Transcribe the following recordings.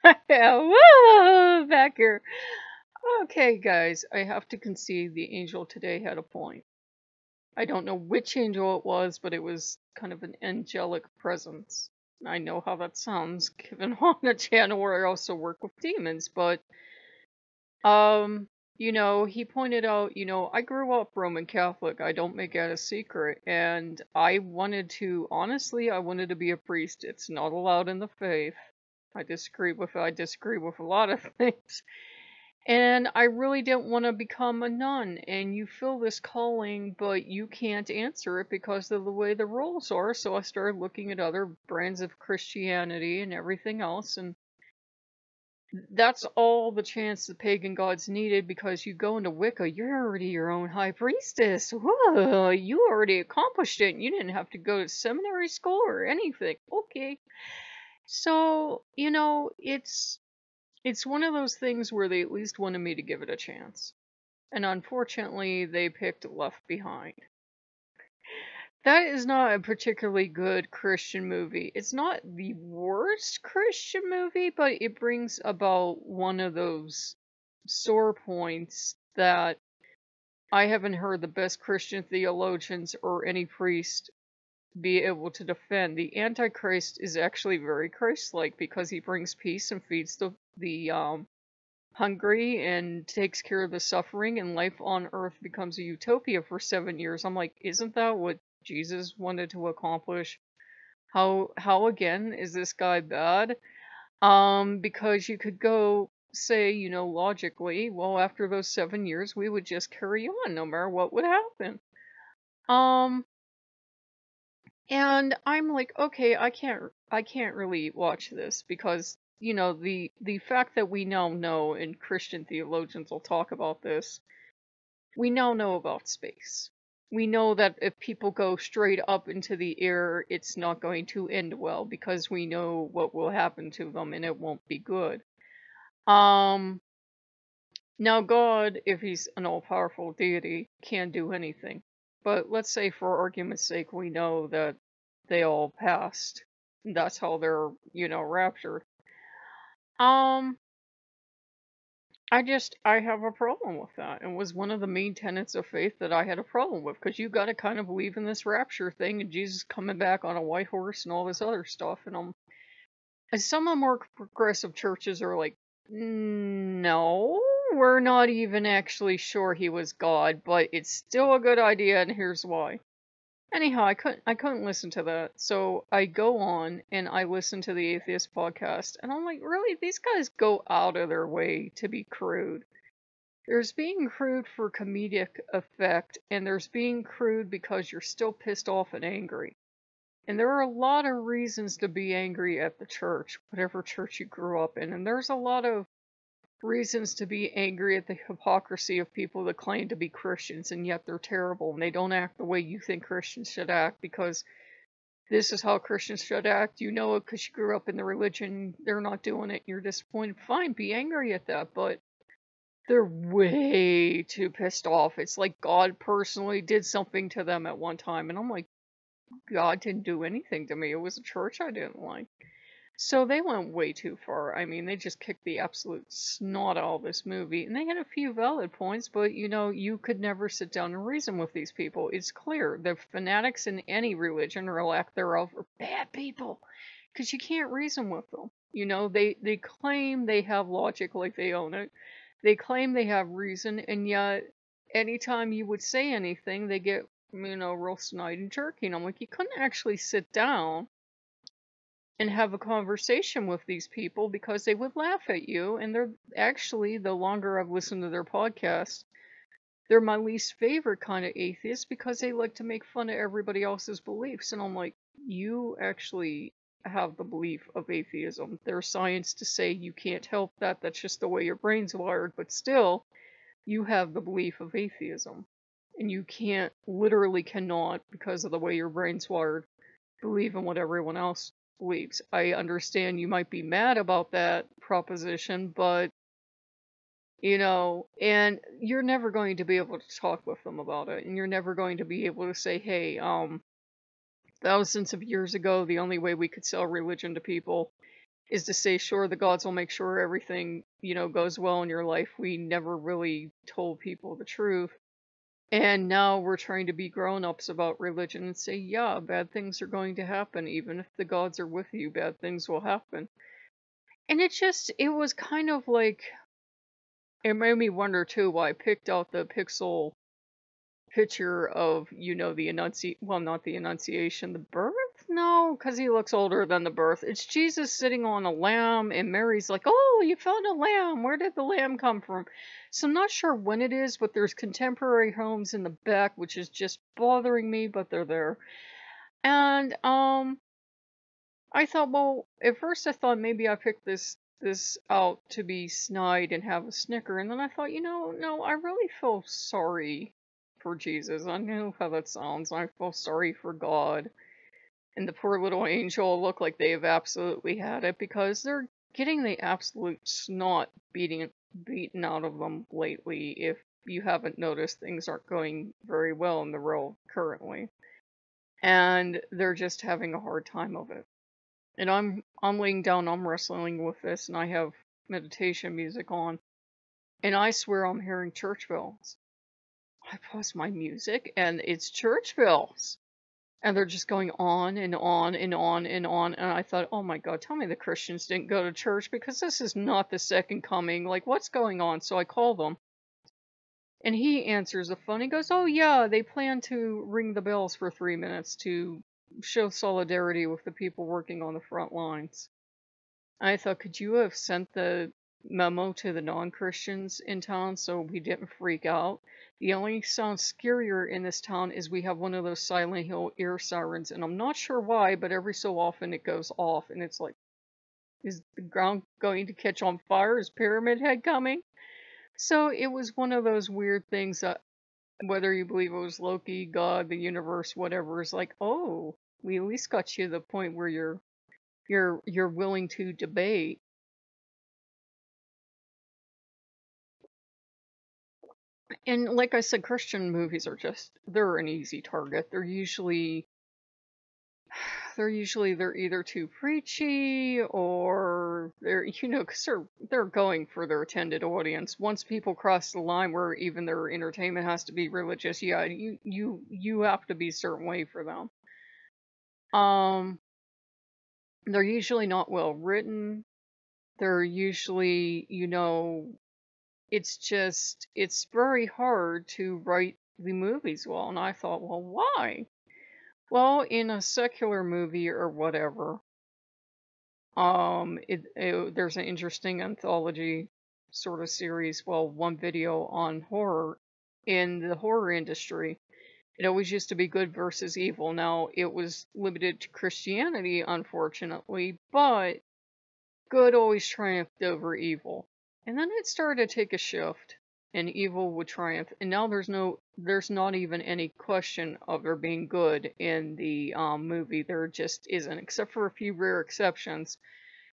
Yeah, woo, back here. Okay, guys, I have to concede the angel today had a point. I don't know which angel it was, but it was kind of an angelic presence. I know how that sounds, given on a channel where I also work with demons, but um, he pointed out, I grew up Roman Catholic. I don't make it a secret, and I wanted to be a priest. It's not allowed in the faith. I disagree with a lot of things. And I really didn't want to become a nun. And you feel this calling, but you can't answer it because of the way the rules are. So I started looking at other brands of Christianity and everything else. And that's all the chance the pagan gods needed, because you go into Wicca, you're already your own high priestess. Whoa, you already accomplished it. You didn't have to go to seminary school or anything. Okay. So, it's one of those things where they at least wanted me to give it a chance. And unfortunately, they picked Left Behind. That is not a particularly good Christian movie. It's not the worst Christian movie, but it brings about one of those sore points that I haven't heard the best Christian theologians or any priest be able to defend. The Antichrist is actually very Christ-like because he brings peace and feeds the hungry and takes care of the suffering, and life on earth becomes a utopia for 7 years. I'm like, isn't that what Jesus wanted to accomplish? How again is this guy bad? Because you could go say, logically, well, after those 7 years, we would just carry on no matter what would happen. Um, and I'm like, okay, I can't really watch this because, the fact that we now know, and Christian theologians will talk about this, we now know about space. We know that if people go straight up into the air, it's not going to end well because we know what will happen to them and it won't be good. Um, Now God, if he's an all-powerful deity, can do anything. But let's say for argument's sake, we know that they all passed. That's how they're, raptured. Um, I have a problem with that. It was one of the main tenets of faith that I had a problem with, because you got to kind of believe in this rapture thing and Jesus coming back on a white horse and all this other stuff. And some of the more progressive churches are like, no, we're not even actually sure he was God, but it's still a good idea, and here's why. Anyhow, I couldn't listen to that, so I go on and I listen to the Atheist Podcast, and I'm like, really, these guys go out of their way to be crude. There's being crude for comedic effect, and there's being crude because you're still pissed off and angry. And there are a lot of reasons to be angry at the church, whatever church you grew up in, and there's a lot of reasons to be angry at the hypocrisy of people that claim to be Christians and yet they're terrible and they don't act the way you think Christians should act because this is how Christians should act. You know it because you grew up in the religion. They're not doing it and you're disappointed. Fine, be angry at that, but they're way too pissed off. It's like God personally did something to them at one time, and I'm like, God didn't do anything to me. It was a church I didn't like. So they went way too far. I mean, they just kicked the absolute snot out of this movie. And they had a few valid points, but you could never sit down and reason with these people. It's clear the fanatics in any religion or lack thereof are bad people. Because you can't reason with them. They claim they have logic like they own it. They claim they have reason, and yet anytime you would say anything, they get, real snide and jerky. And I'm like, you couldn't actually sit down and have a conversation with these people because they would laugh at you. And they're actually, the longer I've listened to their podcast, they're my least favorite kind of atheists because they like to make fun of everybody else's beliefs. And I'm like, you actually have the belief of atheism. There's science to say you can't help that. That's just the way your brain's wired. But still, you have the belief of atheism. And you literally cannot, because of the way your brain's wired, believe in what everyone else believes. I understand you might be mad about that proposition, but and you're never going to be able to talk with them about it, and you're never going to be able to say, hey, thousands of years ago, the only way we could sell religion to people is to say, sure, the gods will make sure everything, goes well in your life. We never really told people the truth. And now we're trying to be grown-ups about religion and say, yeah, bad things are going to happen. Even if the gods are with you, bad things will happen. And it was kind of like, it made me wonder too why I picked out the pixel picture of, not the Annunciation, the birth? No, because he looks older than the birth. It's Jesus sitting on a lamb, and Mary's like, oh, you found a lamb. Where did the lamb come from? So I'm not sure when it is, but there's contemporary homes in the back, which is just bothering me, but they're there. And, I thought, well, at first I thought maybe I picked this out to be snide and have a snicker, and then I thought, no, I really feel sorry for Jesus. I know how that sounds. I feel sorry for God. And the poor little angel look like they have absolutely had it because they're getting the absolute snot beaten out of them lately. If you haven't noticed, things aren't going very well in the world currently. And they're just having a hard time of it. And I'm laying down, I'm wrestling with this, and I have meditation music on. And I swear I'm hearing church bells. I pause my music, and it's church bells. And they're just going on and on and on and on. And I thought, oh my God, tell me the Christians didn't go to church because this is not the second coming. Like, what's going on? So I call them. And he answers the phone. He goes, oh yeah, they plan to ring the bells for 3 minutes to show solidarity with the people working on the front lines. I thought, could you have sent the memo to the non-Christians in town so we didn't freak out? The only sound scarier in this town is we have one of those Silent Hill air sirens, and I'm not sure why, but every so often it goes off, and it's like, is the ground going to catch on fire? Is Pyramid Head coming? So it was one of those weird things that, whether you believe it was Loki, God, the universe, whatever, is like, oh, we at least got you to the point where you're willing to debate. And like I said, Christian movies they're an easy target. They're either too preachy or because they're going for their intended audience. Once people cross the line where even their entertainment has to be religious, yeah, you have to be a certain way for them. They're usually not well written. They're usually, it's very hard to write the movies well. And I thought, well, why? Well, in a secular movie or whatever, there's an interesting anthology sort of series, well, one video on horror. In the horror industry, it always used to be good versus evil. Now, it was limited to Christianity, unfortunately, but good always triumphed over evil. And then it started to take a shift, and evil would triumph. And now there's not even any question of there being good in the movie. There just isn't, except for a few rare exceptions.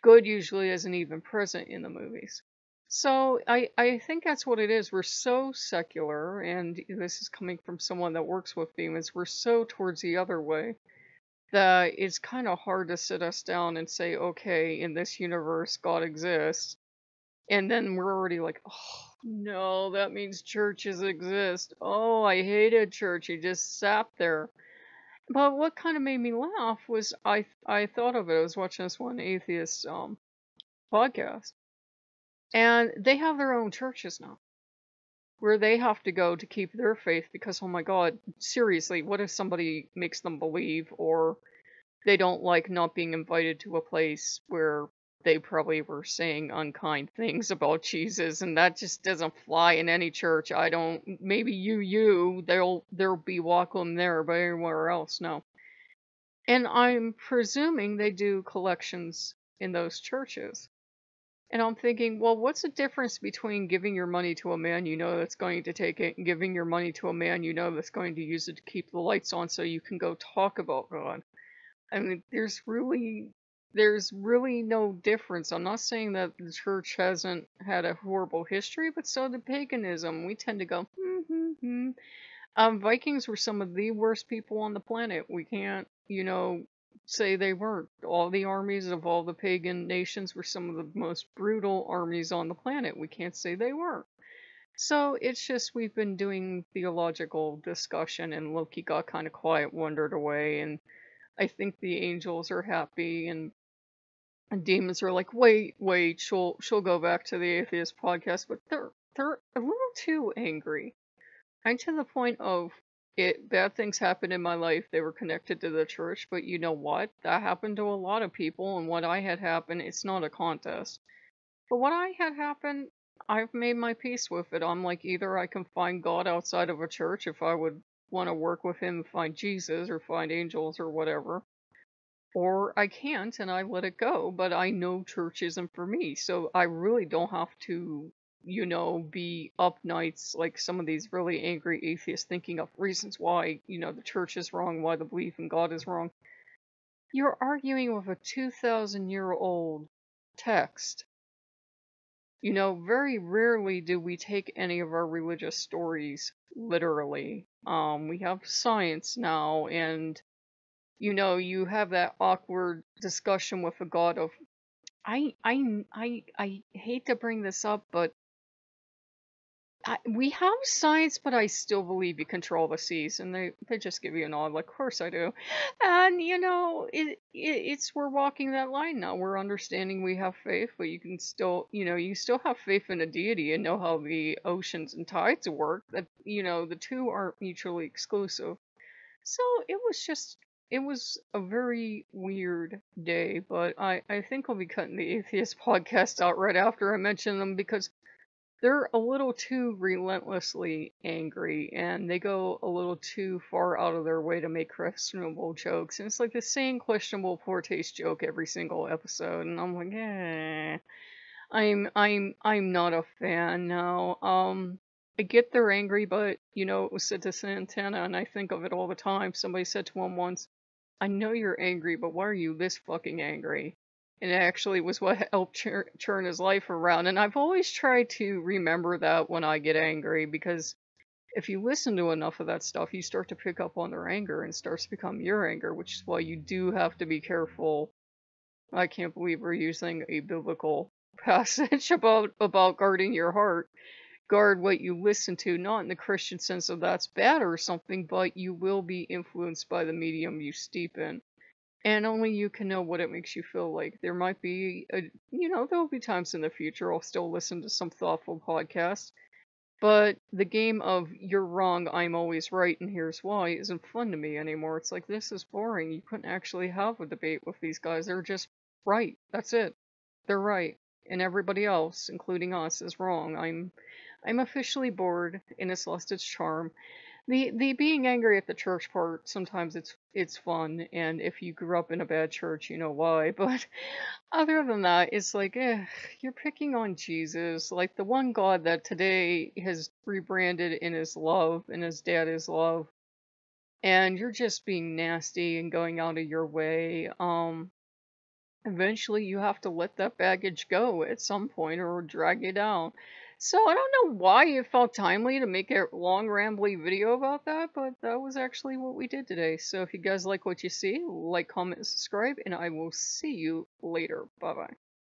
Good usually isn't even present in the movies. So I think that's what it is. We're so secular, and this is coming from someone that works with demons, we're so towards the other way that it's kind of hard to sit us down and say, okay, in this universe, God exists. And then we're already like, oh, no, that means churches exist. Oh, I hated church. You just sat there. But what kind of made me laugh was I thought of it. I was watching this one Atheist podcast. And they have their own churches now, where they have to go to keep their faith because, oh my God, seriously, what if somebody makes them believe, or they don't like not being invited to a place where they probably were saying unkind things about Jesus, and that just doesn't fly in any church. Maybe they'll be welcome there, but anywhere else, no. And I'm presuming they do collections in those churches. And I'm thinking, well, what's the difference between giving your money to a man you know that's going to take it and giving your money to a man you know that's going to use it to keep the lights on so you can go talk about God? I mean, there's really no difference. I'm not saying that the church hasn't had a horrible history, but so did paganism. We tend to go, Vikings were some of the worst people on the planet. We can't, say they weren't. All the armies of all the pagan nations were some of the most brutal armies on the planet. We can't say they weren't. So it's just we've been doing theological discussion, and Loki got kind of quiet, wandered away, and I think the angels are happy, and demons are like, wait, she'll go back to the Atheist Podcast, but they're a little too angry. And to the point of bad things happened in my life. They were connected to the church, but you know what? That happened to a lot of people, and what I had happen, it's not a contest. But what I had happen, I've made my peace with it. I'm like, either I can find God outside of a church if I would want to work with him, find Jesus or find angels or whatever, or I can't and I let it go. But I know church isn't for me, so I really don't have to, be up nights like some of these really angry atheists thinking of reasons why, the church is wrong, why the belief in God is wrong. You're arguing with a 2,000-year-old text. Very rarely do we take any of our religious stories literally. We have science now, and you have that awkward discussion with a god of, I hate to bring this up, but we have science, but I still believe you control the seas, and they just give you a nod, like, of course I do. And it's we're walking that line now. We're understanding we have faith, but you can still, you still have faith in a deity and know how the oceans and tides work. That the two aren't mutually exclusive. So it was a very weird day, but I think I'll be cutting the Atheist Podcast out right after I mention them, because they're a little too relentlessly angry, and they go a little too far out of their way to make questionable jokes. And it's like the same questionable poor taste joke every single episode, and I'm like, I'm not a fan now. I get they're angry, but it was said to Santana, and I think of it all the time. Somebody said to him once, I know you're angry, but why are you this fucking angry? And it actually was what helped turn his life around. And I've always tried to remember that when I get angry, because if you listen to enough of that stuff, you start to pick up on their anger and starts to become your anger, which is why you do have to be careful. I can't believe we're using a biblical passage about guarding your heart. Guard what you listen to, not in the Christian sense of that's bad or something, but you will be influenced by the medium you steep in. And only you can know what it makes you feel like. There might be, there'll be times in the future I'll still listen to some thoughtful podcasts. But the game of you're wrong, I'm always right, and here's why isn't fun to me anymore. It's like, this is boring. You couldn't actually have a debate with these guys. They're just right. That's it. They're right. And everybody else, including us, is wrong. I'm officially bored, and it's lost its charm. The being angry at the church part, sometimes it's fun, and if you grew up in a bad church, you know why. But other than that, it's like, you're picking on Jesus, like the one God that today has rebranded in his love, and his dad is love, and you're just being nasty and going out of your way. Eventually you have to let that baggage go at some point, or it'll drag you down. So I don't know why it felt timely to make a long rambly video about that, but that was actually what we did today. So if you guys like what you see, like, comment, and subscribe, and I will see you later. Bye bye.